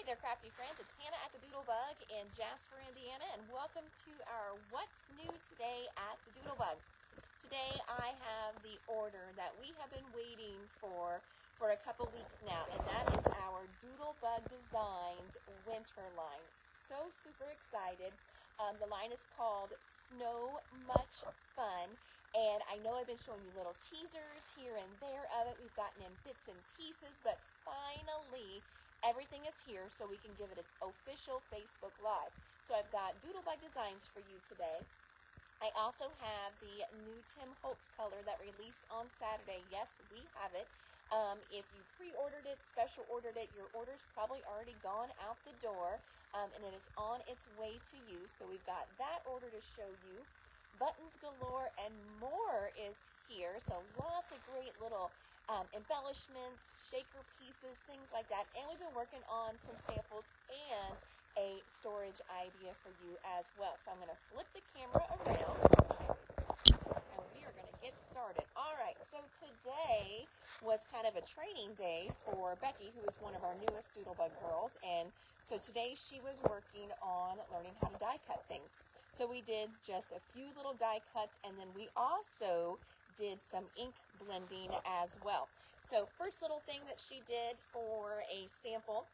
there, crafty friends. It's Hannah at the Doodlebug in Jasper, Indiana, and welcome to our What's New Today at the Doodlebug. Today I have the order that we have been waiting for a couple weeks now, and that is our Doodlebug Designs winter line. So super excited. The line is called Snow Much Fun, and I know I've been showing you little teasers here and there of it. We've gotten in bits and pieces, but finally everything is here so we can give it its official Facebook Live. So I've got Doodlebug Designs for you today. I also have the new Tim Holtz color that released on Saturday. Yes, we have it. If you pre-ordered it, special ordered it, your order's probably already gone out the door, and it is on its way to you. So we've got that order to show you. Buttons galore and more is here. So lots of great little embellishments, shaker pieces, things like that. And we've been working on some samples and a storage idea for you as well. So I'm going to flip the camera around and we are going to get started. All right, so today was kind of a training day for Becky, who is one of our newest Doodlebug girls. And so today she was working on learning how to die cut things. So we did just a few little die cuts, and then we also did some ink blending as well. So first little thing that she did for a sample,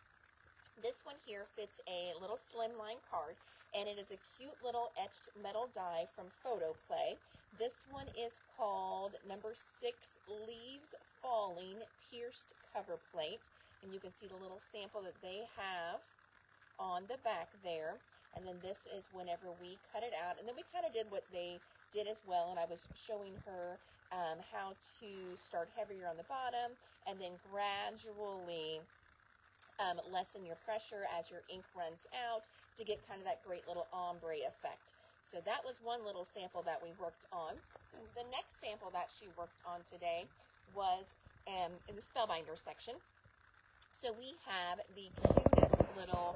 this one here fits a little slimline card, and it is a cute little etched metal die from Photo Play. This one is called number 6 Leaves Falling Pierced Cover Plate, and you can see the little sample that they have on the back there. And then this is whenever we cut it out. And then we kind of did what they did as well. And I was showing her how to start heavier on the bottom and then gradually lessen your pressure as your ink runs out to get kind of that great little ombre effect. So that was one little sample that we worked on. The next sample that she worked on today was in the Spellbinder section. So we have the cutest little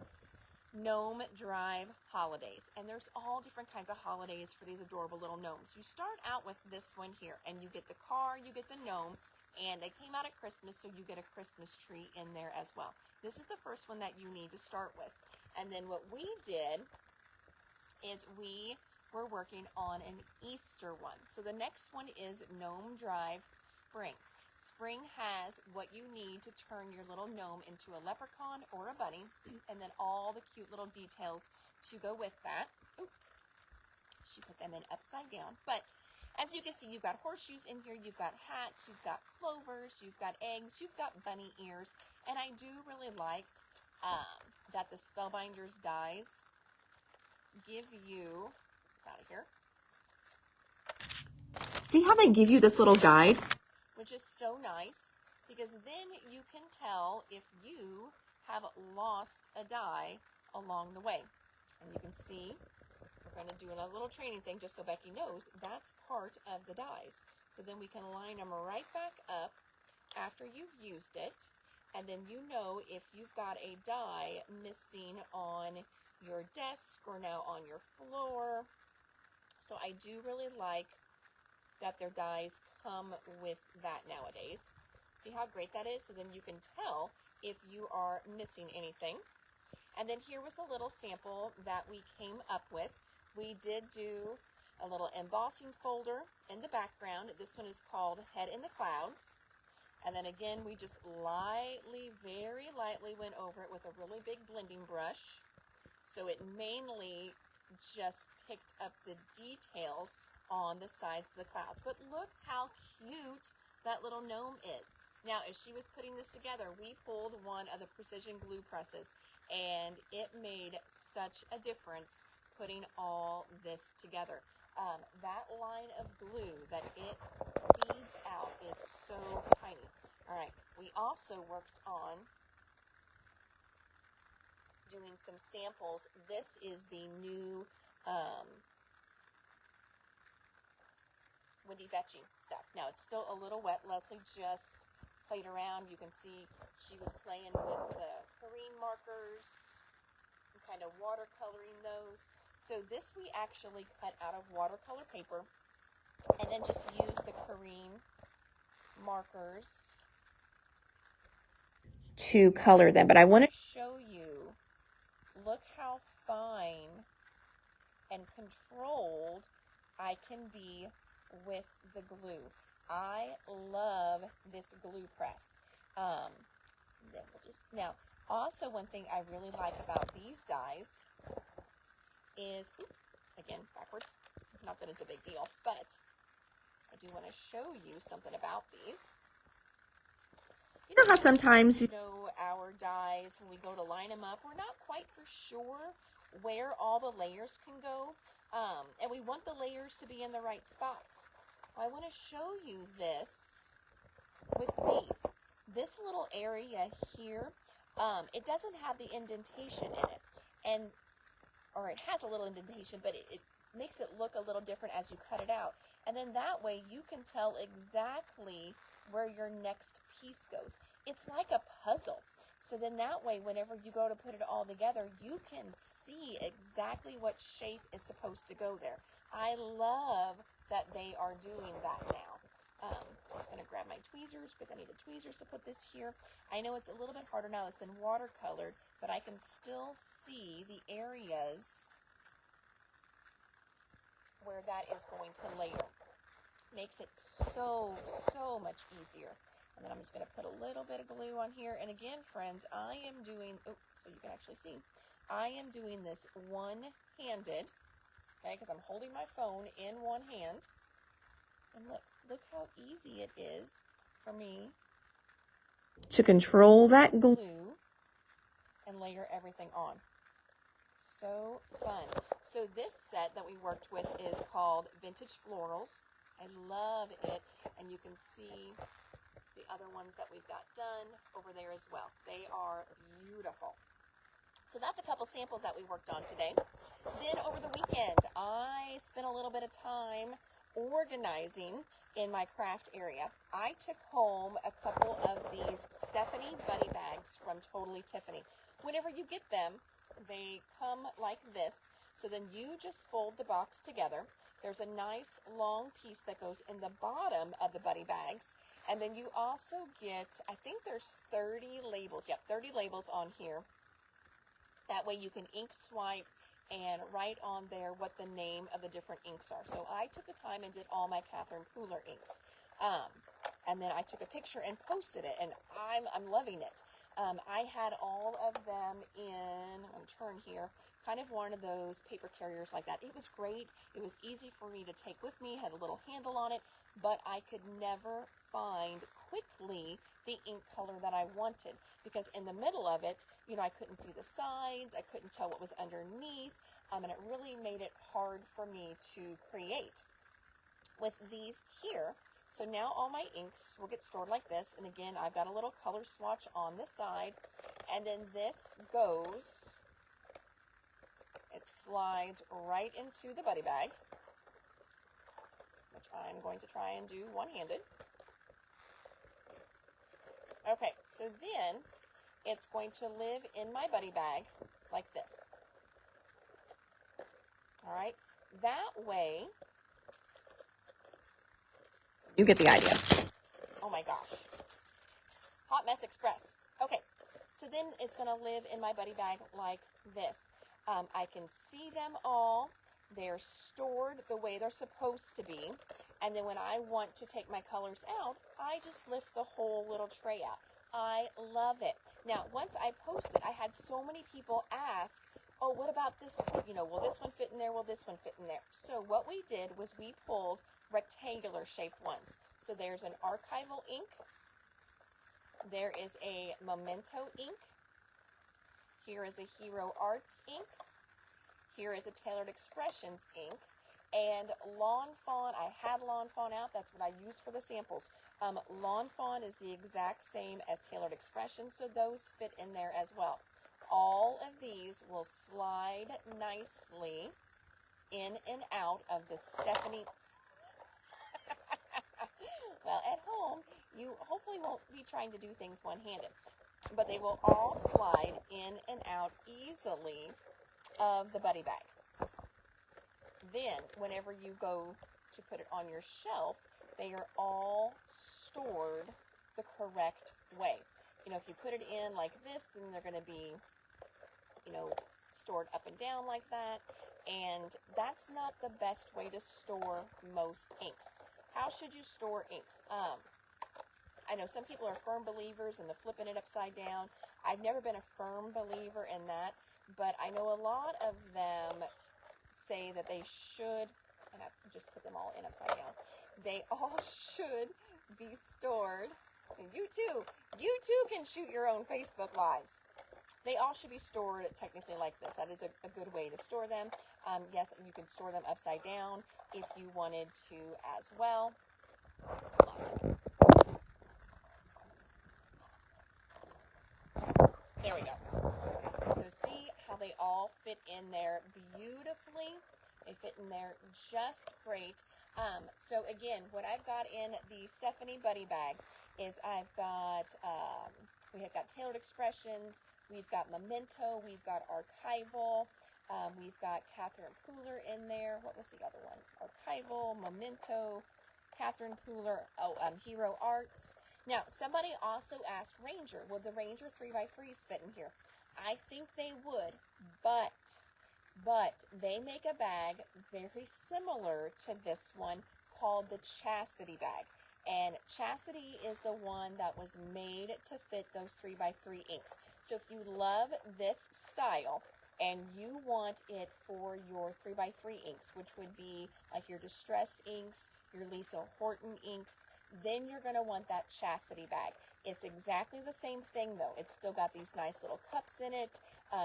Gnome Drive holidays, and there's all different kinds of holidays for these adorable little gnomes. You start out with this one here, and you get the car, you get the gnome, and they came out at Christmas, so you get a Christmas tree in there as well. This is the first one that you need to start with. And then what we did is we were working on an Easter one. So the next one is Gnome Drive Spring. Spring has what you need to turn your little gnome into a leprechaun or a bunny, and then all the cute little details to go with that. Ooh, she put them in upside down. But as you can see, you've got horseshoes in here, you've got hats, you've got clovers, you've got eggs, you've got bunny ears, and I do really like that the Spellbinders dies give you, it's out of here. See how they give you this little guide? Which is so nice, because then you can tell if you have lost a die along the way. And you can see, we're going to do a little training thing just so Becky knows that's part of the dies. So then we can line them right back up after you've used it, and then you know if you've got a die missing on your desk or now on your floor. So I do really like that their dies come with that nowadays. See how great that is? So then you can tell if you are missing anything. And then here was a little sample that we came up with. We did do a little embossing folder in the background. This one is called Head in the Clouds. And then again, we just lightly, very lightly went over it with a really big blending brush. So it mainly just picked up the details on the sides of the clouds. But look how cute that little gnome is. Now, as she was putting this together, we pulled one of the precision glue presses, and it made such a difference putting all this together. That line of glue that it feeds out is so tiny. All right, we also worked on doing some samples. This is the new Windy Fetching stuff. Now, it's still a little wet. Leslie just played around. You can see she was playing with the Corrine markers, kind of watercoloring those. So this we actually cut out of watercolor paper and then just use the Corrine markers to color them. But I want to show you look how fine and controlled I can be with the glue. I love this glue press. Then we'll just, now, also one thing I really like about these dies is, again, backwards, not that it's a big deal, but I do want to show you something about these. You know how sometimes, our dies, when we go to line them up, we're not quite for sure where all the layers can go, and we want the layers to be in the right spots. I want to show you this with these. This little area here, it doesn't have the indentation in it, or it has a little indentation, but it makes it look a little different as you cut it out. And then that way you can tell exactly where your next piece goes. It's like a puzzle. So then that way, whenever you go to put it all together, you can see exactly what shape is supposed to go there. I love that they are doing that now. I was going to grab my tweezers because I need the tweezers to put this here. I know it's a little bit harder now. It's been watercolored, but I can still see the areas where that is going to layer. Makes it so much easier. And then I'm just going to put a little bit of glue on here. And again, friends, I am doing, so you can actually see, I am doing this one-handed, okay, because I'm holding my phone in one hand. And look how easy it is for me to control that glue and layer everything on. So fun. So this set that we worked with is called Vintage Florals. I love it, and you can see the other ones that we've got done over there as well. They are beautiful. So that's a couple samples that we worked on today. Then over the weekend, I spent a little bit of time organizing in my craft area. I took home a couple of these Stephanie Buddy Bags from Totally Tiffany. Whenever you get them, they come like this. So then you just fold the box together. There's a nice long piece that goes in the bottom of the Buddy Bags. And then you also get, I think there's 30 labels. Yep, 30 labels on here. That way you can ink swipe and write on there what the name of the different inks are. So I took the time and did all my Catherine Pooler inks. And then I took a picture and posted it, and I'm loving it. I had all of them in, I'm going to turn here, kind of one of those paper carriers like that. It was great. It was easy for me to take with me, had a little handle on it, but I could never find quickly the ink color that I wanted, because in the middle of it, I couldn't see the sides, I couldn't tell what was underneath, and it really made it hard for me to create. With these here, so now all my inks will get stored like this, and again, I've got a little color swatch on the side, and then this goes, it slides right into the Buddy Bag, which I'm going to try and do one-handed. Okay, so then it's going to live in my Buddy Bag like this. All right, that way, you get the idea. Oh my gosh. Hot Mess Express. Okay, so then it's going to live in my Buddy Bag like this. I can see them all. They're stored the way they're supposed to be. And then when I want to take my colors out, I just lift the whole little tray out. I love it. Now, once I posted, I had so many people ask, oh, what about this? Will this one fit in there? Will this one fit in there? So what we did was we pulled rectangular shaped ones. So there's an archival ink. There is a Memento ink. Here is a Hero Arts ink. Here is a Tailored Expressions ink. And Lawn Fawn, I had Lawn Fawn out. That's what I use for the samples. Lawn Fawn is the exact same as Tailored Expressions, so those fit in there as well. All of these will slide nicely in and out of the Stephanie. Well, at home, you hopefully won't be trying to do things one-handed, but they will all slide in and out easily of the Buddy Bag. Then, whenever you go to put it on your shelf, they are all stored the correct way. If you put it in like this, then they're going to be, stored up and down like that, and that's not the best way to store most inks. How should you store inks? I know some people are firm believers in the flipping it upside down. I've never been a firm believer in that, but I know a lot of them say that they should, and I just put them all in upside down, they all should be stored, and you too can shoot your own Facebook Lives. They all should be stored technically like this. That is a good way to store them. Yes, you can store them upside down if you wanted to as well. Awesome. There we go. So see how they all fit in there beautifully? They fit in there just great. So again, what I've got in the Stephanie Buddy bag is we have got Tailored Expressions, we've got Memento, we've got Archival, we've got Catherine Pooler in there. What was the other one? Archival, Memento, Catherine Pooler, Hero Arts. Now, somebody also asked Ranger, would the Ranger 3x3s fit in here? I think they would, but they make a bag very similar to this one called the Chastity bag. And Chastity is the one that was made to fit those 3x3 inks. So if you love this style and you want it for your 3x3 inks, which would be like your Distress inks, your Lisa Horton inks, then you're going to want that Chastity bag. It's exactly the same thing though. It's still got these nice little cups in it,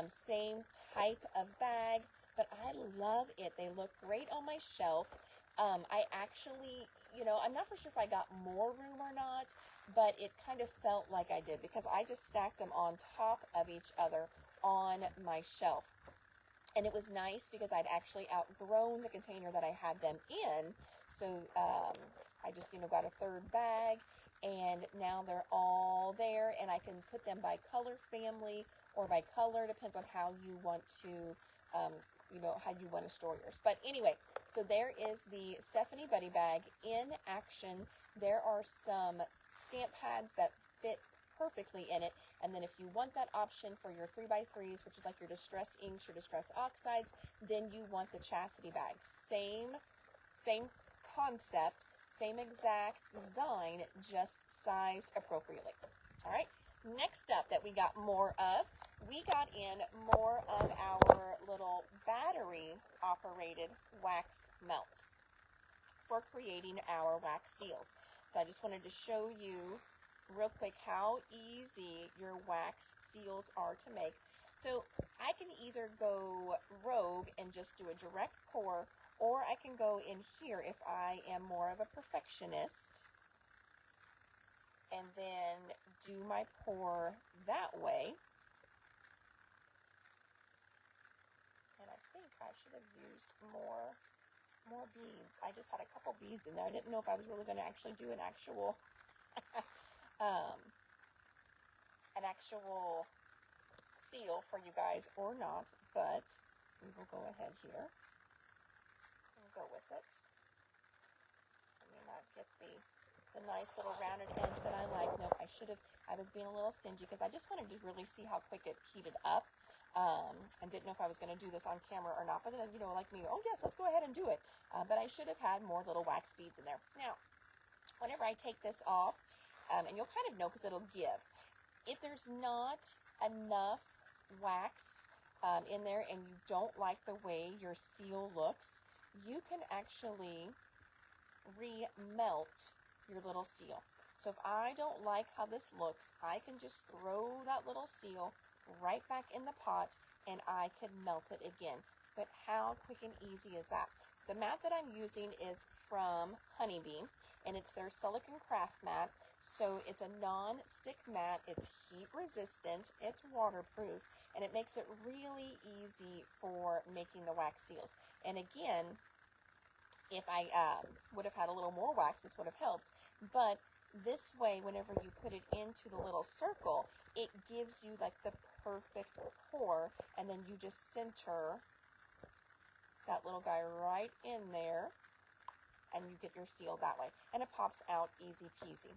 same type of bag, but I love it. They look great on my shelf. I actually, I'm not for sure if I got more room or not, but it kind of felt like I did because I just stacked them on top of each other on my shelf. And it was nice because I'd actually outgrown the container that I had them in. So I just, got a third bag, and now they're all there, and I can put them by color family or by color, depends on how you want to, how you want to store yours. But anyway, so there is the Stephanie Buddy bag in action. There are some stamp pads that fit perfectly in it, and then if you want that option for your 3x3s, which is like your Distress inks, your Distress oxides, then you want the Chastity bag. Same concept, same exact design, just sized appropriately. All right, next up that we got more of, we got in more of our little battery operated wax melts for creating our wax seals. So I just wanted to show you real quick how easy your wax seals are to make. So I can either go rogue and just do a direct pour, or I can go in here if I am more of a perfectionist and then do my pour that way. And I think I should have used more beads. I just had a couple beads in there. I didn't know if I was really going to actually do an actual seal for you guys or not, but we will go ahead here and go with it. Let me not get the nice little rounded edge that I like. Nope, I was being a little stingy because I just wanted to really see how quick it heated up, and didn't know if I was going to do this on camera or not. But then, like me, oh yes, let's go ahead and do it. But I should have had more little wax beads in there. Now, whenever I take this off, and you'll kind of know because it'll give. If there's not enough wax in there and you don't like the way your seal looks, you can actually remelt your little seal. So if I don't like how this looks, I can just throw that little seal right back in the pot and I can melt it again. But how quick and easy is that? The mat that I'm using is from Honeybee, and it's their Silicon Craft mat. So it's a non-stick mat, it's heat resistant, it's waterproof, and it makes it really easy for making the wax seals. And again, if I would have had a little more wax, this would have helped. But this way, whenever you put it into the little circle, it gives you like the perfect pour, and then you just center that little guy right in there, and you get your seal that way. And it pops out easy peasy.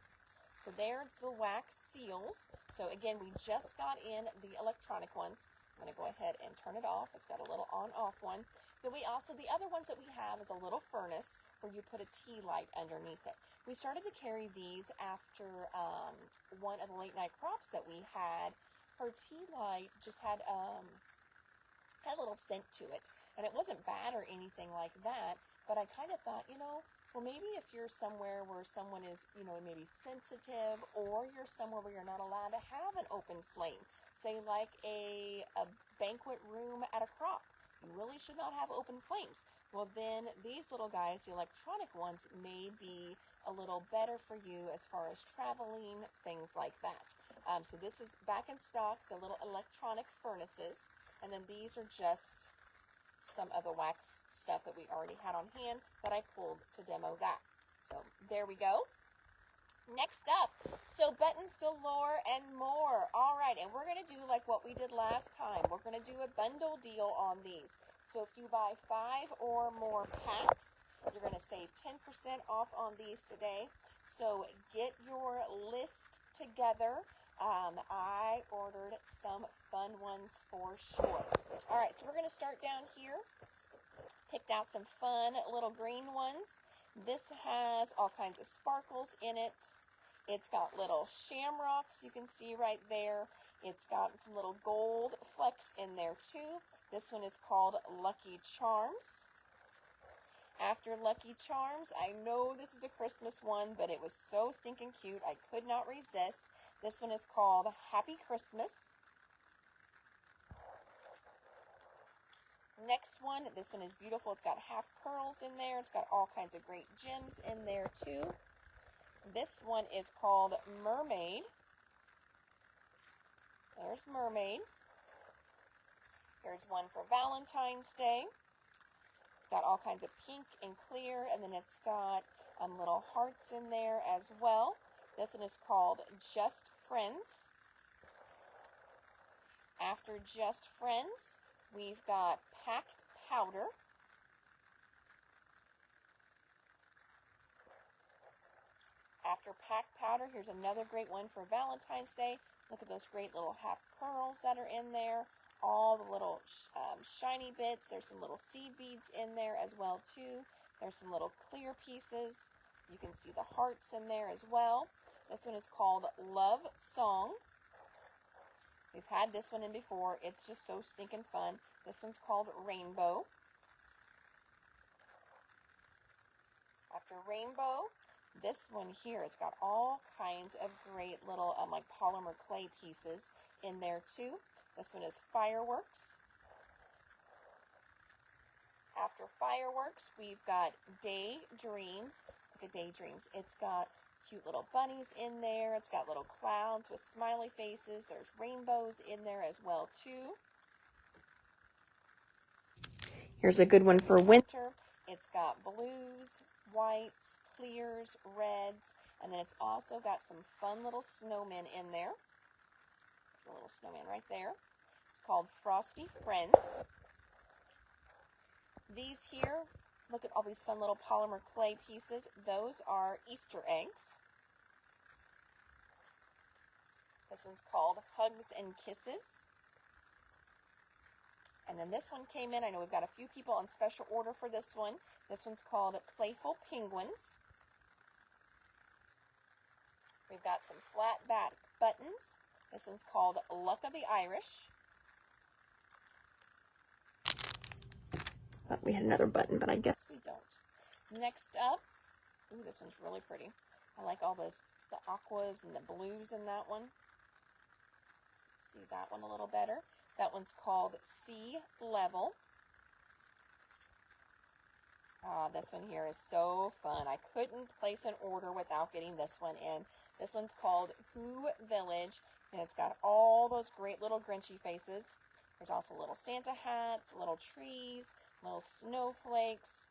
So there's the wax seals. So again, we just got in the electronic ones. I'm going to go ahead and turn it off. It's got a little on-off one. Then we also, the other ones that we have is a little furnace where you put a tea light underneath it. We started to carry these after one of the late night crops that we had. Her tea light just had a little scent to it, and it wasn't bad or anything like that, but I kind of thought, well, maybe if you're somewhere where someone is, maybe sensitive, or you're somewhere where you're not allowed to have an open flame, say like a banquet room at a crop, you really should not have open flames. Well, then these little guys, the electronic ones, may be a little better for you as far as traveling, things like that. So this is back in stock, the little electronic furnaces, and then these are just some of the wax stuff that we already had on hand that I pulled to demo that. So there we go. Next up, so buttons galore and more. All right, and we're going to do like what we did last time. We're going to do a bundle deal on these. So if you buy 5 or more packs, you're going to save 10% off on these today. So get your list together. I ordered some fun ones for sure. All right, so we're going to start down here. Picked out some fun little green ones. This has all kinds of sparkles in it. It's got little shamrocks you can see right there. It's got some little gold flecks in there too. This one is called Lucky Charms. After Lucky Charms, I know this is a Christmas one, but it was so stinking cute, I could not resist. This one is called Happy Christmas. Next one, this one is beautiful. It's got half pearls in there. It's got all kinds of great gems in there too. This one is called Mermaid. There's Mermaid. Here's one for Valentine's Day. It's got all kinds of pink and clear, and then it's got little hearts in there as well. This one is called Just Friends. After Just Friends, we've got Packed Powder. After Packed Powder, here's another great one for Valentine's Day. Look at those great little half pearls that are in there. All the little shiny bits. There's some little seed beads in there as well too. There's some little clear pieces. You can see the hearts in there as well. This one is called Love Song. We've had this one in before. It's just so stinking fun. This one's called Rainbow. After Rainbow, this one here, it's got all kinds of great little like polymer clay pieces in there too. This one is Fireworks. After Fireworks, we've got Daydreams. Look at Daydreams. It's got cute little bunnies in there. It's got little clouds with smiley faces. There's rainbows in there as well too. Here's a good one for winter. It's got blues, whites, clears, reds, and then it's also got some fun little snowmen in there. There's a little snowman right there. It's called Frosty Friends. These here, look at all these fun little polymer clay pieces. Those are Easter eggs. This one's called Hugs and Kisses. And then this one came in. I know we've got a few people on special order for this one. This one's called Playful Penguins. We've got some flat back buttons. This one's called Luck of the Irish. Thought we had another button, but I guess we don't. Next up, ooh, this one's really pretty. I like all the aquas and the blues in that one. See that one a little better. That one's called Sea Level. This one here is so fun. I couldn't place an order without getting this one in. This one's called Who Village, and it's got all those great little Grinchy faces. There's also little Santa hats, little trees, little snowflakes,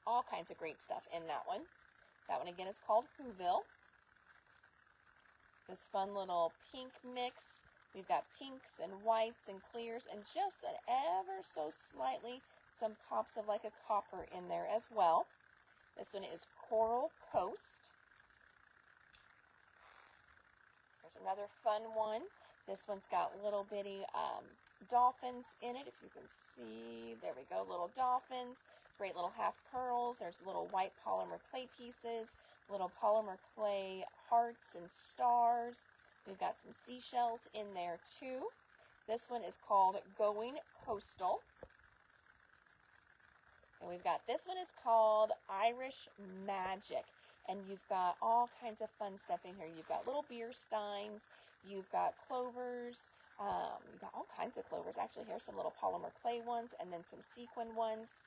all kinds of great stuff in that one. That one again is called Whoville. This fun little pink mix. We've got pinks and whites and clears and just an ever so slightly some pops of like a copper in there as well. This one is Coral Coast. There's another fun one. This one's got little bitty dolphins in it, if you can see. There we go, little dolphins. Great little half pearls. There's little white polymer clay pieces, little polymer clay hearts and stars. We've got some seashells in there too. This one is called Going Coastal. And we've got, this one is called Irish Magic. And you've got all kinds of fun stuff in here. You've got little beer steins. You've got clovers. You've got all kinds of clovers. Actually, here's some little polymer clay ones and then some sequin ones.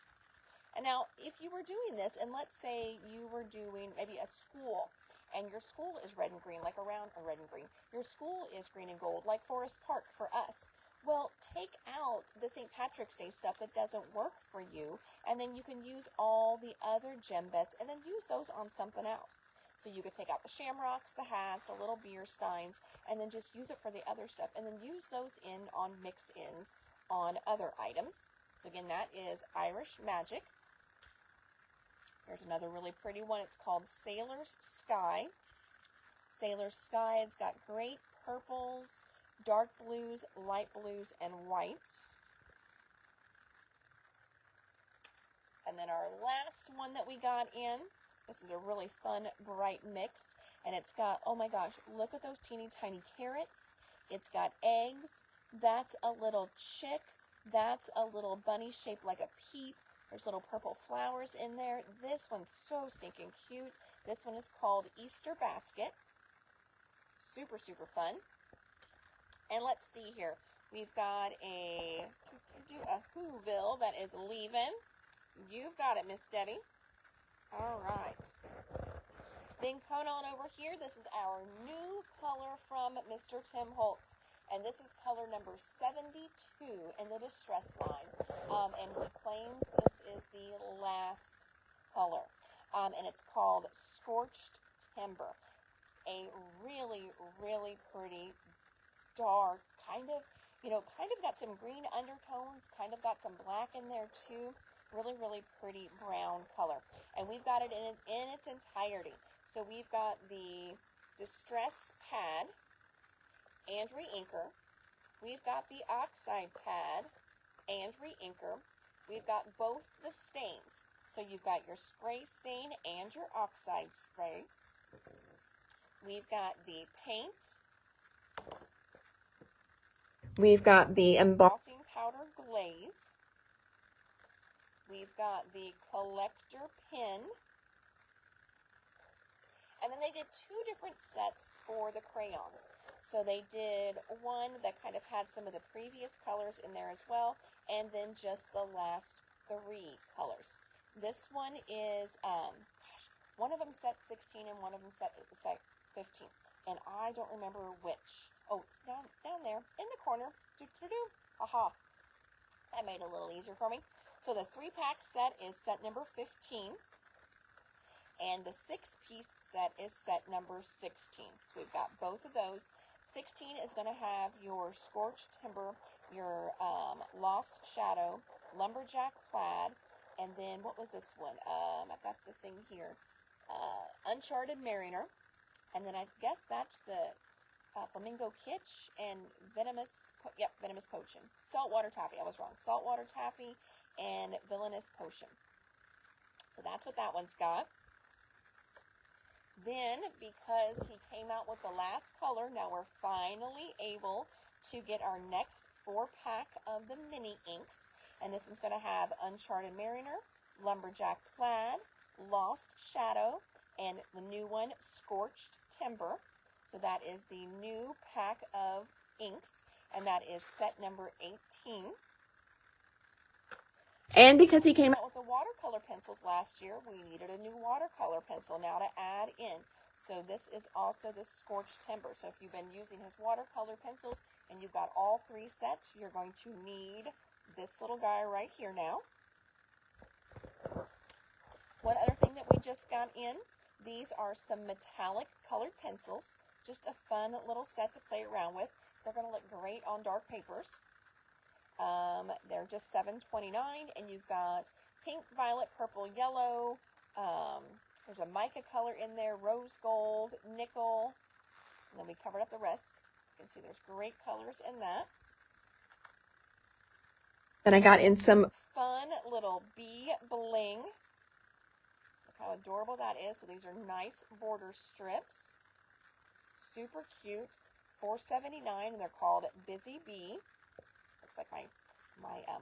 And now, if you were doing this, and let's say you were doing maybe a school, and your school is red and green, like around a red and green. Your school is green and gold, like Forest Park for us. Well, take out the St. Patrick's Day stuff that doesn't work for you, and then you can use all the other gem bits, and then use those on something else. So you could take out the shamrocks, the hats, the little beer steins, and then just use it for the other stuff, and then use those in on mix-ins on other items. So again, that is Irish Magic. Here's another really pretty one. It's called Sailor's Sky. Sailor's Sky, it's got great purples, dark blues, light blues, and whites. And then our last one that we got in, this is a really fun, bright mix. And it's got, oh my gosh, look at those teeny tiny carrots. It's got eggs. That's a little chick. That's a little bunny shaped like a peep. There's little purple flowers in there. This one's so stinking cute. This one is called Easter Basket. Super, super fun. And let's see here. We've got a Whoville that is leaving. You've got it, Miss Debbie. All right. Then come on over here. This is our new color from Mr. Tim Holtz. And this is color number 72 in the distress line. And he claims this is the last color. And it's called Scorched Timber. It's a really, really pretty, dark, kind of got some green undertones, kind of got some black in there too. Really, really pretty brown color. And we've got it in its entirety. So we've got the Distress Pad and Reinker. We've got the Oxide Pad and Reinker. We've got both the stains. So you've got your spray stain and your oxide spray. We've got the paint. We've got the embossing powder glaze. We've got the collector pin. And then they did two different sets for the crayons. So they did one that kind of had some of the previous colors in there as well, and then just the last three colors. This one is, one of them set 16 and one of them set 15. And I don't remember which. Oh, down there in the corner. Aha. That made it a little easier for me. So the 3-pack set is set number 15. And the 6-piece set is set number 16. So we've got both of those. 16 is going to have your Scorched Timber, your Lost Shadow, Lumberjack Plaid, and then what was this one? I've got the thing here. Uncharted Mariner. And then I guess that's the Flamingo Kitsch and Venomous Potion. Saltwater Taffy, I was wrong. Saltwater Taffy and Villainous Potion. So that's what that one's got. Then, because he came out with the last color, now we're finally able to get our next 4-pack of the mini inks. And this one's going to have Uncharted Mariner, Lumberjack Plaid, Lost Shadow, and the new one, Scorched Timber. So that is the new pack of inks, and that is set number 18. And because he came out with the watercolor pencils last year, we needed a new watercolor pencil now to add in. So this is also the Scorched Timber. So if you've been using his watercolor pencils and you've got all 3 sets, you're going to need this little guy right here now. One other thing that we just got in, these are some metallic colored pencils. Just a fun little set to play around with. They're going to look great on dark papers. They're just $7.29, and you've got pink, violet, purple, yellow. There's a mica color in there, rose gold, nickel. And then we covered up the rest. You can see there's great colors in that. Then I got in some fun little bee bling. Look how adorable that is. So these are nice border strips. Super cute. $4.79, and they're called Busy Bee. Looks like my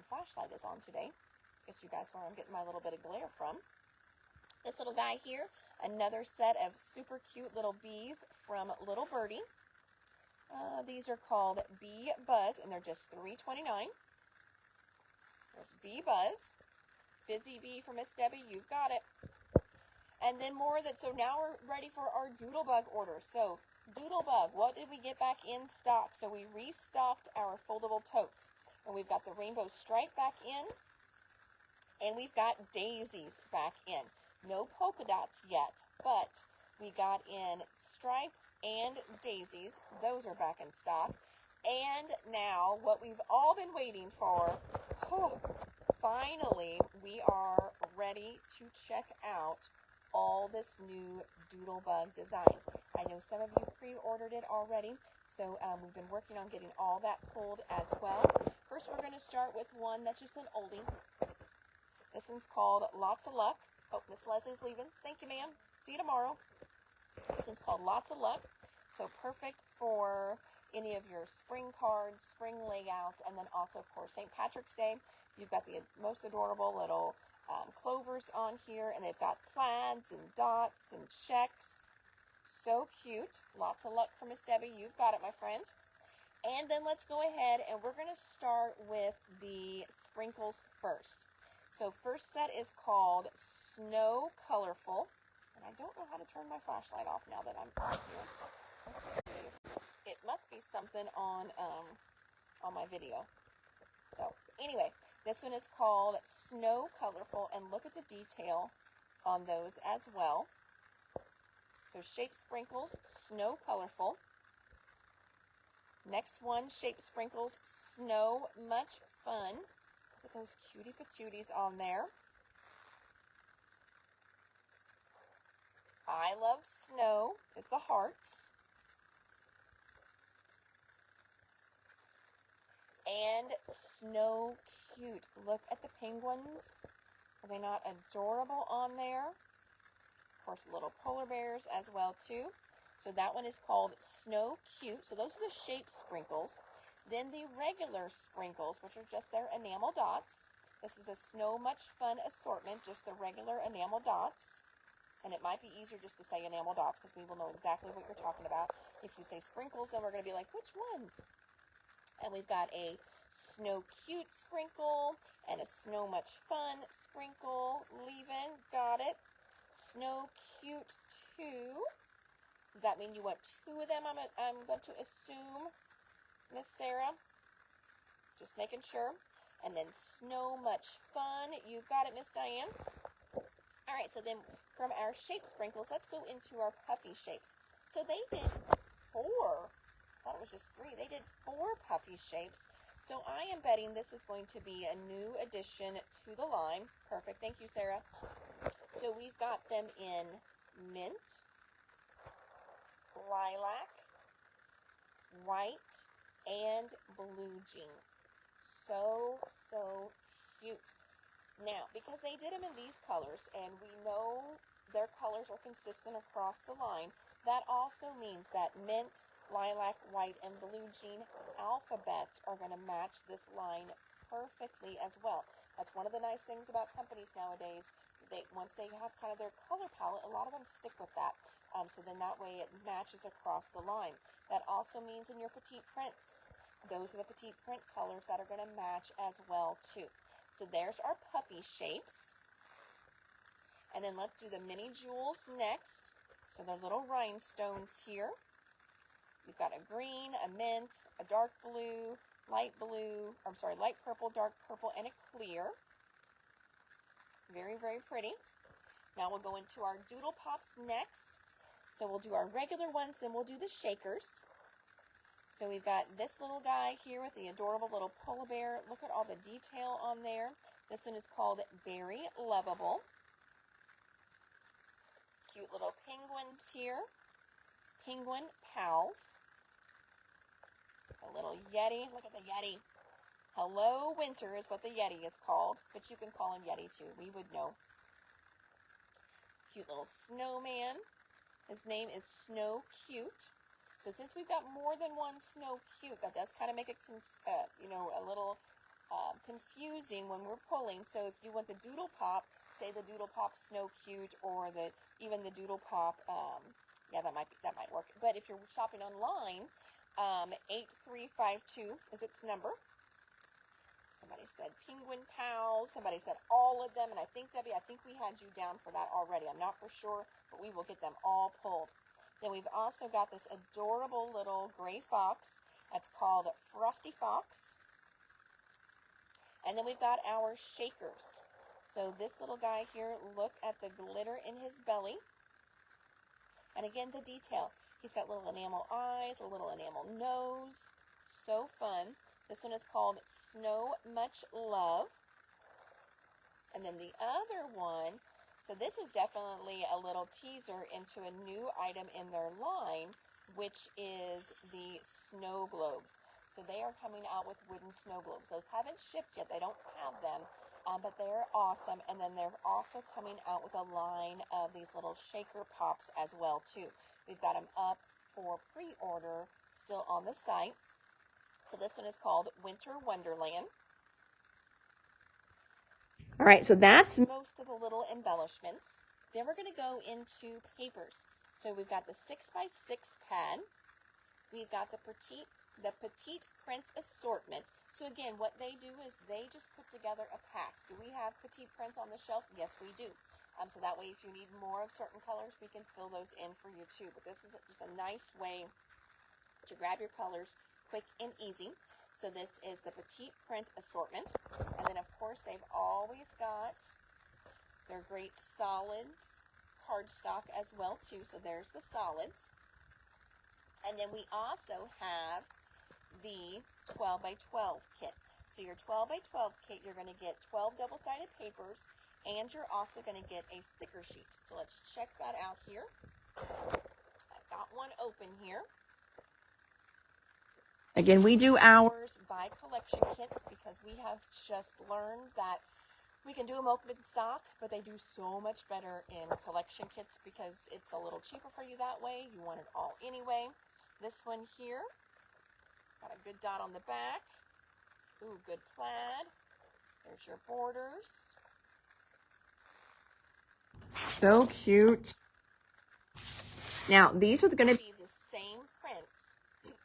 flashlight is on today. Guess you guys where I'm getting my little bit of glare from. This little guy here, another set of super cute little bees from Little Birdie. These are called Bee Buzz, and they're just $3.29. There's Bee Buzz. Busy Bee for Miss Debbie, you've got it. And then more that, so now we're ready for our Doodlebug order. So, Doodlebug, what did we get back in stock? So we restocked our foldable totes. And we've got the rainbow stripe back in. And we've got daisies back in. No polka dots yet, but we got in stripe and daisies. Those are back in stock. And now, what we've all been waiting for, finally, we are ready to check out all this new Doodlebug designs. I know some of you pre-ordered it already, so we've been working on getting all that pulled as well. First, we're going to start with one that's just an oldie. This one's called Lots of Luck. Oh, Miss Leslie's leaving. Thank you, ma'am. See you tomorrow. This one's called Lots of Luck. So perfect for any of your spring cards, spring layouts, and then also, of course, St. Patrick's Day. You've got the most adorable little clovers on here, and they've got plaids and dots and checks. So cute. Lots of luck for Miss Debbie. You've got it, my friend. And then let's go ahead and we're going to start with the sprinkles first. So first set is called Snow Colorful. And I don't know how to turn my flashlight off now that I'm on here. Let's see. It must be something on my video. So anyway, this one is called Snow Colorful, and look at the detail on those as well. So shape sprinkles, Snow Colorful. Next one, shape sprinkles, Snow Much Fun. Look at those cutie patooties on there. I Love Snow is the hearts. And Snow Cute. Look at the penguins. Are they not adorable on there? Of course, little polar bears as well too. So that one is called Snow Cute. So those are the shape sprinkles. Then the regular sprinkles, which are just their enamel dots. This is a Snow Much Fun assortment, just the regular enamel dots. And it might be easier just to say enamel dots because we will know exactly what you're talking about. If you say sprinkles, then we're going to be like, which ones? And we've got a Snow Cute sprinkle and a Snow Much Fun sprinkle. Leaving, got it. Snow Cute 2. Does that mean you want two of them? I'm going to assume, Miss Sarah. Just making sure. And then Snow Much Fun. You've got it, Miss Diane. All right, so then from our shape sprinkles, let's go into our puffy shapes. So they did 4. I thought it was just 3. They did 4 puffy shapes. So I am betting this is going to be a new addition to the line. Perfect. Thank you, Sarah. So we've got them in mint, lilac, white, and blue jean. So cute. Now, because they did them in these colors, and we know their colors are consistent across the line, that also means that mint, lilac, white, and blue jean alphabets are going to match this line perfectly as well. That's one of the nice things about companies nowadays. Once they have kind of their color palette, a lot of them stick with that. So then that way it matches across the line. That also means in your petite prints, those are the petite print colors that are going to match as well too. So there's our puffy shapes. And then let's do the mini jewels next. So they're little rhinestones here. You've got a green, a mint, a dark blue, light purple, dark purple, and a clear. Very, very pretty. Now we'll go into our Doodle Pops next. So we'll do our regular ones, then we'll do the shakers. So we've got this little guy here with the adorable little polar bear. Look at all the detail on there. This one is called Berry Lovable. Cute little penguins here. Penguin pals. A little Yeti. Look at the Yeti. Hello Winter is what the Yeti is called, but you can call him Yeti too. We would know. Cute little snowman. His name is Snow Cute. So since we've got more than one Snow Cute, that does kind of make it, a little confusing when we're pulling. So if you want the Doodle Pop, say the Doodle Pop Snow Cute, or even the Doodle Pop, yeah, that might work. But if you're shopping online, 8352 is its number. Somebody said Penguin Pals. Somebody said all of them. And I think, Debbie, we had you down for that already. I'm not for sure, but we will get them all pulled. Then we've also got this adorable little gray fox. That's called Frosty Fox. And then we've got our shakers. So this little guy here, look at the glitter in his belly. And again, the detail. He's got little enamel eyes, a little enamel nose. So fun. This one is called Snow Much Love. And then the other one, so this is definitely a little teaser into a new item in their line, which is the snow globes. So they are coming out with wooden snow globes. Those haven't shipped yet. They don't have them, but they're awesome. And then they're also coming out with a line of these little shaker pops as well, too. We've got them up for pre-order still on the site. So this one is called Winter Wonderland. All right, so that's most of the little embellishments. Then we're going to go into papers. So we've got the 6x6 pad. We've got the petite print assortment. So again, what they do is they just put together a pack. Do we have petite prints on the shelf? Yes, we do. So that way, if you need more of certain colors, we can fill those in for you too. But this is just a nice way to grab your colors quick and easy. So this is the petite print assortment. And then of course they've always got their great solids cardstock as well too. So there's the solids. And then we also have the 12 by 12 kit. So your 12 by 12 kit, you're going to get 12 double-sided papers, and you're also going to get a sticker sheet. So let's check that out here. I've got one open here. Again, we do ours by collection kits because we have just learned that we can do them open in stock, but they do so much better in collection kits because it's a little cheaper for you that way. You want it all anyway. This one here, got a good dot on the back. Ooh, good plaid. There's your borders. So cute. Now, these are going to be the same prints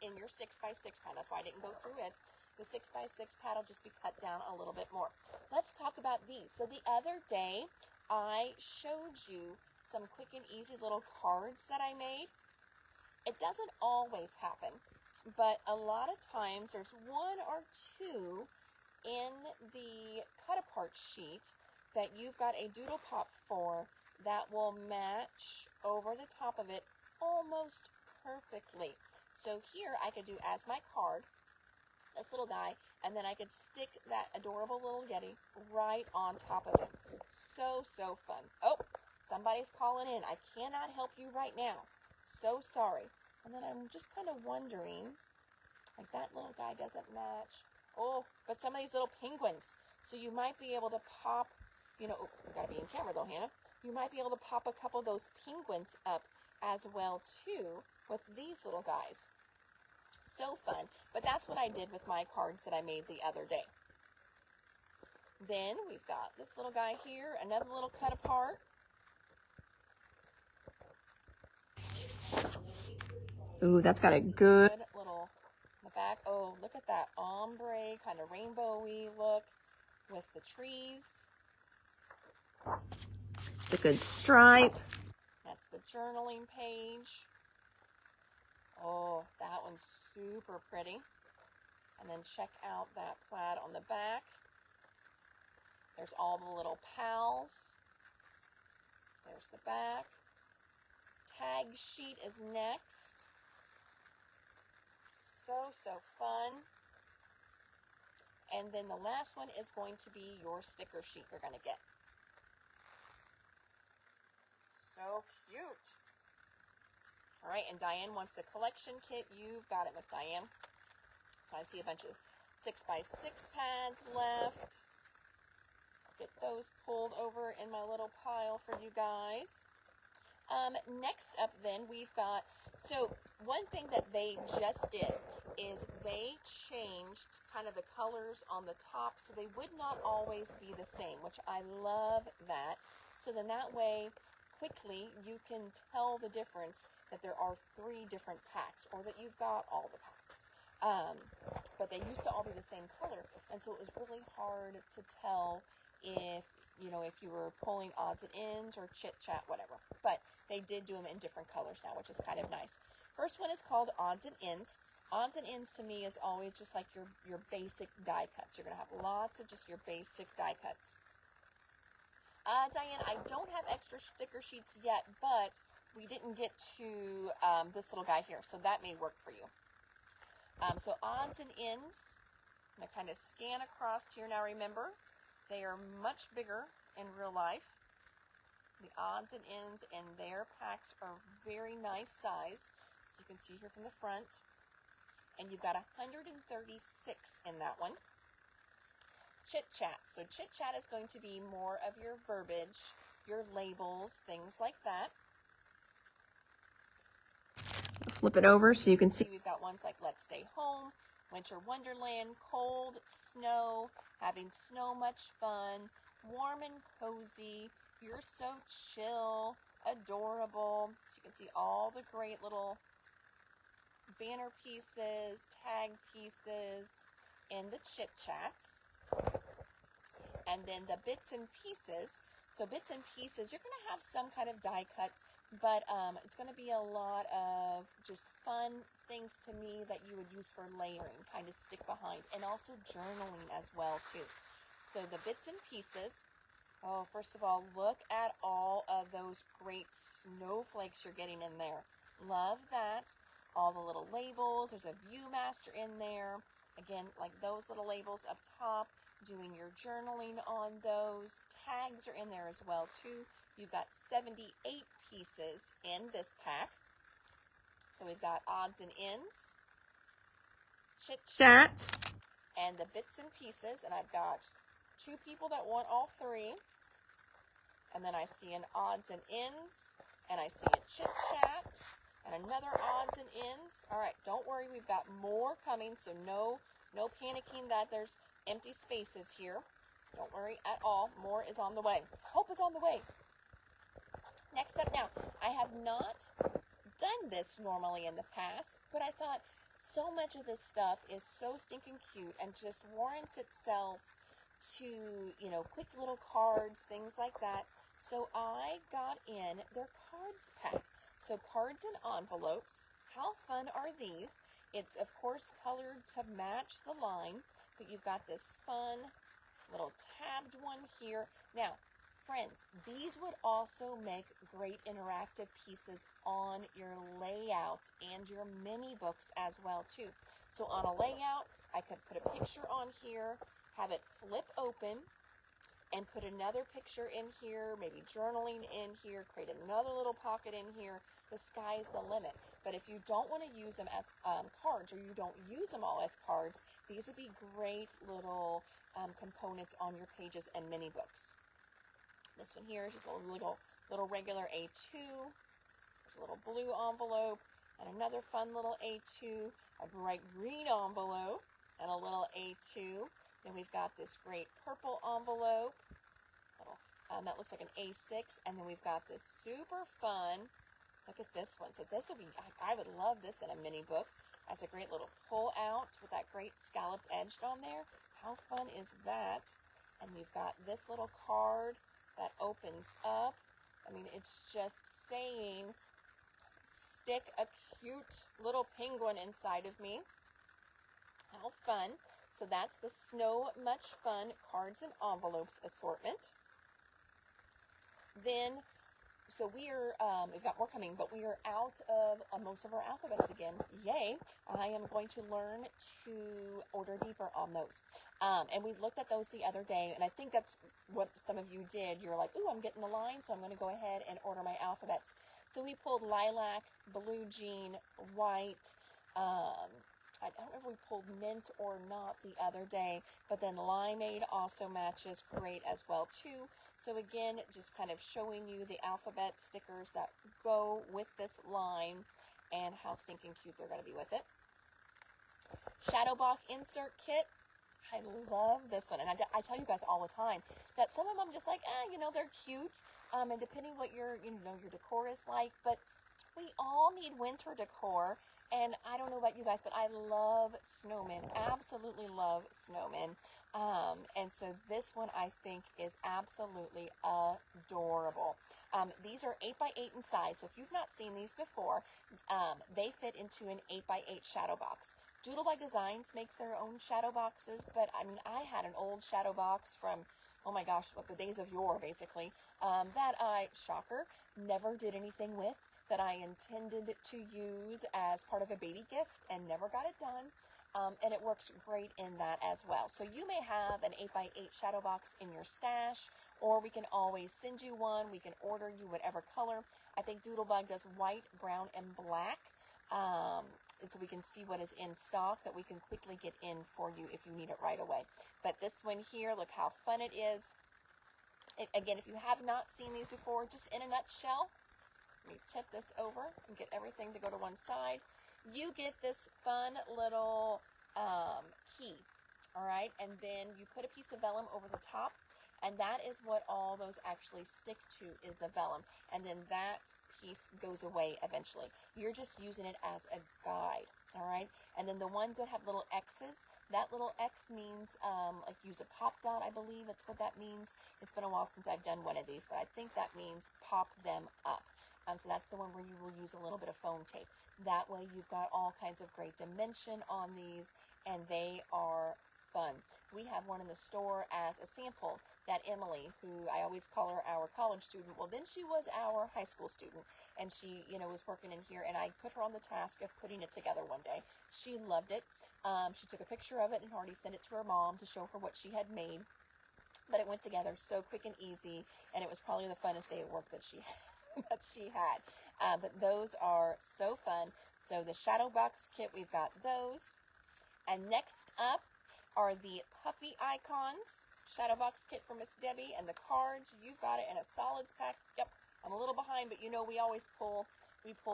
in your 6x6 pad. That's why I didn't go through it. The 6x6 pad will just be cut down a little bit more. Let's talk about these. So the other day, I showed you some quick and easy little cards that I made. It doesn't always happen, but a lot of times there's one or two in the cut-apart sheet that you've got a doodle pop for that will match over the top of it almost perfectly. So here I could do as my card, this little guy, and then I could stick that adorable little Yeti right on top of it. So, so fun. Oh, somebody's calling in. I cannot help you right now. So sorry. And then I'm just kind of wondering, like that little guy doesn't match. Oh, but some of these little penguins. So you might be able to pop, you gotta be in camera though, Hannah. You might be able to pop a couple of those penguins up as well too with these little guys. So fun. But that's what I did with my cards that I made the other day. Then we've got this little guy here, another little cut apart. Ooh, that's got a good little the back. Oh, look at that ombre, kind of rainbowy look with the trees. The good stripe. That's the journaling page. Oh, that one's super pretty. And then check out that plaid on the back. There's all the little pals. There's the back. Tag sheet is next. So, so fun. And then the last one is going to be your sticker sheet you're going to get. So cute. All right, and Diane wants the collection kit. You've got it, Miss Diane. So I see a bunch of 6x6 pads left. I'll get those pulled over in my little pile for you guys. Next up then, we've got, so one thing that they just did is they changed kind of the colors on the top, so they would not always be the same, which I love that. So then that way, quickly, you can tell the difference that there are 3 different packs, or that you've got all the packs. But they used to all be the same color, and so it was really hard to tell if, you know, if you were pulling odds and ends or chit chat, whatever. But they did do them in different colors now, which is kind of nice. First one is called odds and ends. Odds and ends to me is always just like your basic die cuts. You're going to have lots of just your basic die cuts. Diane, I don't have extra sticker sheets yet, but we didn't get to this little guy here, so that may work for you. So odds and ends, I'm going to kind of scan across here. Now remember, they are much bigger in real life. The odds and ends and their packs are very nice size. So you can see here from the front. And you've got 136 in that one. Chit Chat. So Chit Chat is going to be more of your verbiage, your labels, things like that. Flip it over so you can see we've got ones like Let's Stay Home, Winter Wonderland, Cold, Snow, Having Snow Much Fun, Warm and Cozy, You're So Chill, Adorable. So you can see all the great little banner pieces, tag pieces, and the Chit Chats. And then the Bits and Pieces. So Bits and Pieces, you're going to have some kind of die cuts, but it's going to be a lot of just fun things to me that you would use for layering, kind of stick behind, and also journaling as well too. So the Bits and Pieces, oh, first of all, look at all of those great snowflakes you're getting in there. Love that. All the little labels. There's a Viewmaster in there. Again, like those little labels up top, doing your journaling on those. Tags are in there as well too. You've got 78 pieces in this pack. So we've got odds and ends, Chit Chat, and the Bits and Pieces. And I've got 2 people that want all 3. And then I see an odds and ends, and I see a Chit Chat, and another odds and ends. All right, don't worry, we've got more coming, so no panicking that there's empty spaces here. Don't worry at all. More is on the way. Hope is on the way. Next up now, I have not done this normally in the past, but I thought so much of this stuff is so stinking cute and just warrants itself to, you know, quick little cards, things like that. So I got in their cards pack. So cards and envelopes. How fun are these? It's, of course, colored to match the line, but you've got this fun little tabbed one here. Now, friends, these would also make great interactive pieces on your layouts and your mini books as well, too. So on a layout, I could put a picture on here, have it flip open, and put another picture in here, maybe journaling in here, create another little pocket in here. The sky's the limit. But if you don't want to use them as cards, or you don't use them all as cards, these would be great little components on your pages and mini books. This one here is just a little regular A2. There's a little blue envelope, and another fun little A2, a bright green envelope, and a little A2. Then we've got this great purple envelope, that looks like an A6, and then we've got this super fun, look at this one. So this will be, I would love this in a mini book, as a great little pull out with that great scalloped edge on there. How fun is that? And we've got this little card that opens up. I mean, it's just saying, stick a cute little penguin inside of me. How fun. So that's the Snow Much Fun cards and envelopes assortment. Then so we've got more coming, but we are out of most of our alphabets again. Yay. I am going to learn to order deeper on those. And we looked at those the other day, and I think that's what some of you did. You're like, ooh, I'm getting the line, so I'm going to go ahead and order my alphabets. So we pulled lilac, blue jean, white, I don't know if we pulled mint or not the other day, but then limeade also matches great as well too. So again, just kind of showing you the alphabet stickers that go with this line and how stinking cute they're going to be with it. Shadow Box insert kit. I love this one, and I tell you guys all the time that some of them I'm just like, they're cute, and depending what your decor is like, but we all need winter decor. And I don't know about you guys, but I love snowmen. Absolutely love snowmen. And so this one I think is absolutely adorable. These are 8x8 in size. So if you've not seen these before, they fit into an 8x8 shadow box. Doodlebug Designs makes their own shadow boxes, but I mean, I had an old shadow box from, oh my gosh, what, the days of yore, basically, that I, shocker, never did anything with, that I intended to use as part of a baby gift and never got it done. And it works great in that as well. So you may have an 8x8 shadow box in your stash, or we can always send you one. We can order you whatever color. I think Doodlebug does white, brown, and black. So we can see what is in stock that we can quickly get in for you if you need it right away. But this one here, look how fun it is. Again, if you have not seen these before, just in a nutshell, let me tip this over and get everything to go to one side. You get this fun little key, all right? And then you put a piece of vellum over the top, and that is what all those actually stick to, is the vellum. And then that piece goes away eventually. You're just using it as a guide, all right? And then the ones that have little X's, that little X means like use a pop dot, I believe that's what that means. It's been a while since I've done one of these, but I think that means pop them up. So that's the one where you will use a little bit of foam tape. That way you've got all kinds of great dimension on these, and they are fun. We have one in the store as a sample that Emily, who I always call her our college student, well, then she was our high school student, and she, was working in here, and I put her on the task of putting it together one day. She loved it. She took a picture of it and already sent it to her mom to show her what she had made, but it went together so quick and easy, and it was probably the funnest day at work that she had. But those are so fun. So the shadow box kit, we've got those. And next up are the puffy icons shadow box kit for Miss Debbie, and the cards. You've got it in a solids pack. Yep, I'm a little behind, but we always pull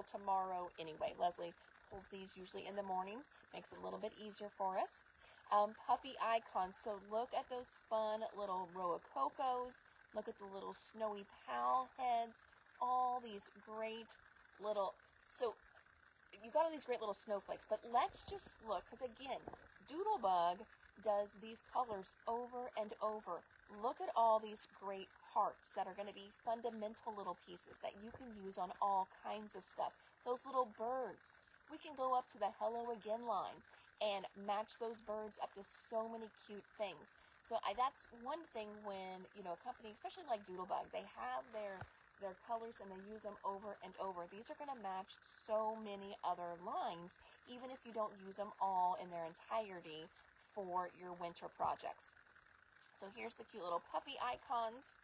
tomorrow anyway. Leslie pulls these usually in the morning, makes it a little bit easier for us. Puffy icons. So look at those fun little row of Cocos. Look at the little snowy pal heads. All these great little, so you got all these great little snowflakes, but let's just look, because again, Doodlebug does these colors over and over. Look at all these great hearts that are going to be fundamental little pieces that you can use on all kinds of stuff. Those little birds, we can go up to the Hello Again line and match those birds up to so many cute things. So that's one thing when, a company, especially like Doodlebug, they have their colors and they use them over and over. These are going to match so many other lines, even if you don't use them all in their entirety for your winter projects. So here's the cute little puffy icons.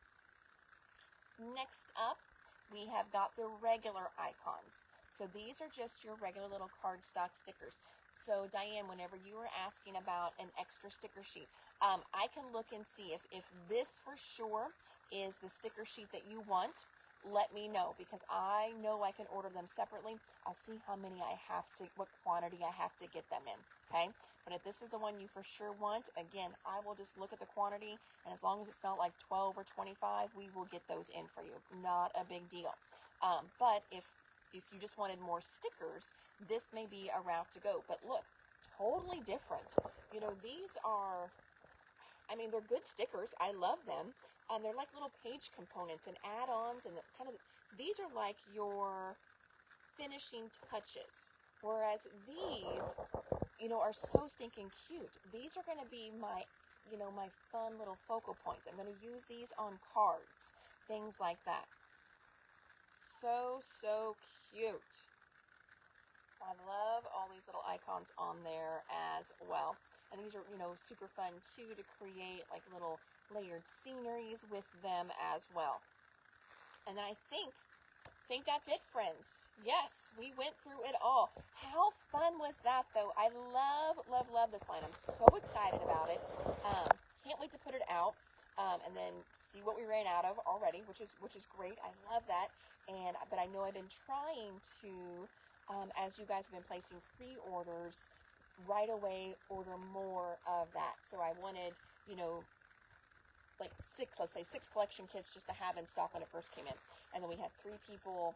Next up, we have got the regular icons. So these are just your regular little cardstock stickers. So Diane, whenever you were asking about an extra sticker sheet, I can look and see if this for sure is the sticker sheet that you want. Let me know, because I know I can order them separately. I'll see how many I have to, what quantity I have to get them in, okay? But if this is the one you for sure want, again, I will just look at the quantity, and as long as it's not like 12 or 25, we will get those in for you. Not a big deal. But if you just wanted more stickers, this may be a route to go. But look, totally different. These are, they're good stickers. I love them. They're like little page components and add-ons, and these are like your finishing touches. Whereas these, are so stinking cute. These are going to be my, my fun little focal points. I'm going to use these on cards, things like that. So, so cute. I love all these little icons on there as well. And these are, you know, super fun too to create like little layered sceneries with them as well. And then I think that's it, friends. Yes, we went through it all. How fun was that, though? I love, love, love this line. I'm so excited about it. Can't wait to put it out and then see what we ran out of already, which is great. I love that. But I know I've been trying to, as you guys have been placing pre-orders, right away order more of that. So I wanted, you know, like let's say six collection kits just to have in stock when it first came in. And then we had 3 people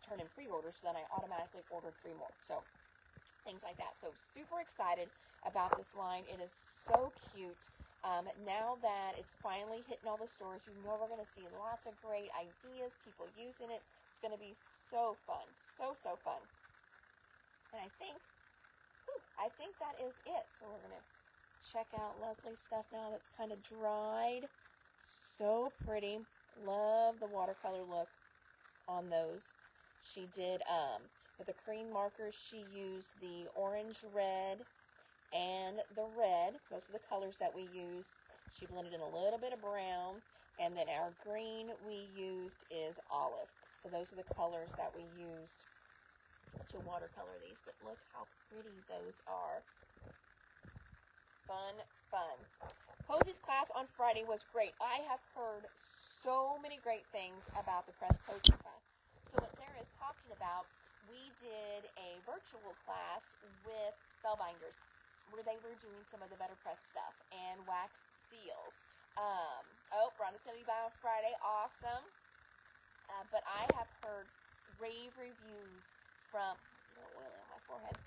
turn in pre-orders, so then I automatically ordered 3 more. So things like that. So super excited about this line. It is so cute. Now that it's finally hitting all the stores, you know we're going to see lots of great ideas, people using it. It's going to be so fun. So, so fun. And I think that is it. So we're going to check out Leslie's stuff now that's kind of dried. So pretty. Love the watercolor look on those. She did, with the cream markers, she used the orange, red, and the red. Those are the colors that we used. She blended in a little bit of brown, and then our green we used is olive. So those are the colors that we used to watercolor these. But look how pretty those are. Fun, fun. Posey's class on Friday was great. I have heard so many great things about the Press Posey class. So what Sarah is talking about, we did a virtual class with Spellbinders where they were doing some of the Better Press stuff and wax seals. Rhonda's going to be by on Friday. Awesome. But I have heard rave reviews from, oil on my forehead,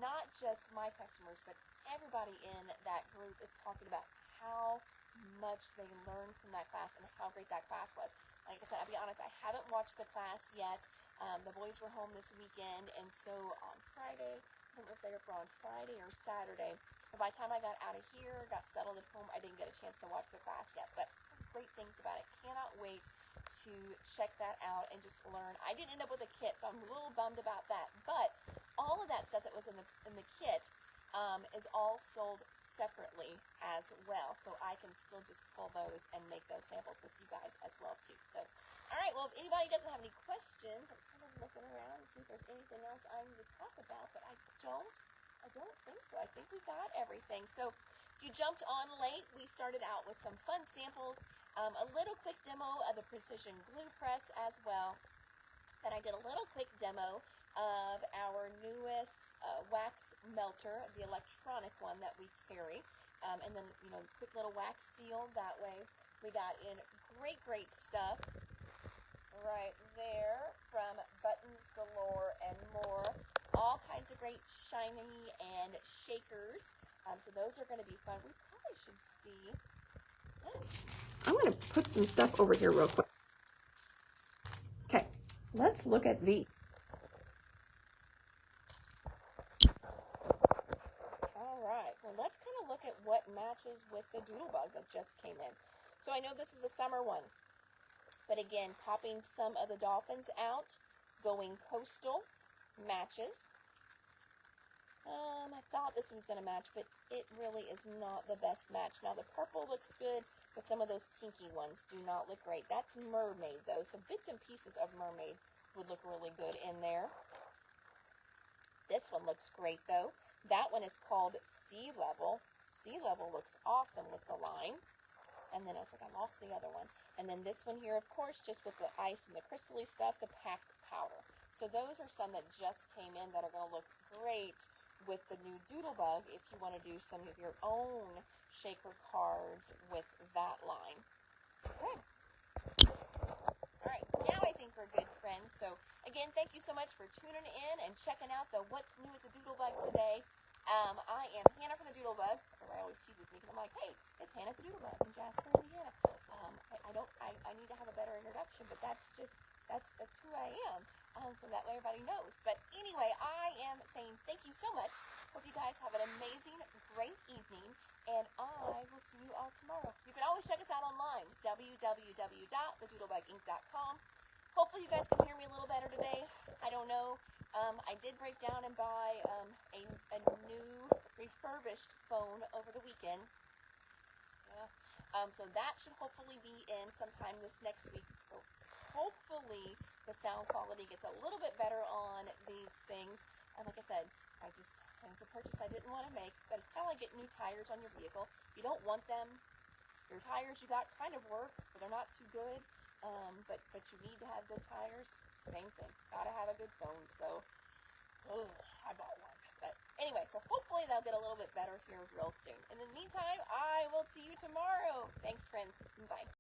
not just my customers, but everybody in that group is talking about how much they learned from that class and how great that class was. Like I said, I'll be honest, I haven't watched the class yet. The boys were home this weekend, and so on Friday, I don't know if they were on Friday or Saturday, but by the time I got out of here, got settled at home, I didn't get a chance to watch the class yet, but great things about it. Cannot wait to check that out and just learn. I didn't end up with a kit, so I'm a little bummed about that, but all of that stuff that was in the kit is all sold separately as well, so I can still just pull those and make those samples with you guys as well too. So, all right, well, if anybody doesn't have any questions, I'm kind of looking around to see if there's anything else I need to talk about, but I don't think so. I think we got everything. So if you jumped on late, we started out with some fun samples, a little quick demo of the precision glue press as well. Then I did a little quick demo of our newest wax melter, the electronic one that we carry. And then, quick little wax seal. That way we got in great stuff right there from Buttons Galore and more. All kinds of great shiny and shakers. So those are going to be fun. We probably should see. I'm going to put some stuff over here real quick. Okay, let's look at these. All right, well, let's kind of look at what matches with the Doodlebug that just came in. So I know this is a summer one, but again, popping some of the dolphins out, going coastal matches. I thought this was going to match, but it really is not the best match. Now, the purple looks good, but some of those pinky ones do not look great. That's mermaid, though. Some bits and pieces of mermaid would look really good in there. This one looks great, though. That one is called Sea Level. Sea Level looks awesome with the line. And then I was like, I lost the other one. And then this one here, of course, just with the ice and the crystally stuff, the packed powder. So those are some that just came in that are going to look great with the new Doodlebug if you want to do some of your own shaker cards with that line. Okay. All right, now I think we're good, friends. So again, thank you so much for tuning in and checking out the What's New with the Doodlebug today. I am Hannah from the Doodlebug. Everybody always teases me because I'm like, hey, it's Hannah the Doodlebug in Jasper, Indiana. I need to have a better introduction, but that's who I am. So that way everybody knows. But anyway, I am saying thank you so much. Hope you guys have an amazing, great evening, and I will see you all tomorrow. You can always check us out online, www.thedoodlebuginc.com. hopefully you guys can hear me a little better today. I don't know. I did break down and buy a new refurbished phone over the weekend. Yeah. So that should hopefully be in sometime this next week. So hopefully the sound quality gets a little bit better on these things. And like I said, it's a purchase I didn't want to make, but it's kind of like getting new tires on your vehicle. You don't want them. Your tires you got kind of work, but they're not too good. But you need to have good tires. Same thing. Gotta have a good phone. So, I bought one. But anyway, so hopefully they'll get a little bit better here real soon. In the meantime, I will see you tomorrow. Thanks, friends. Bye.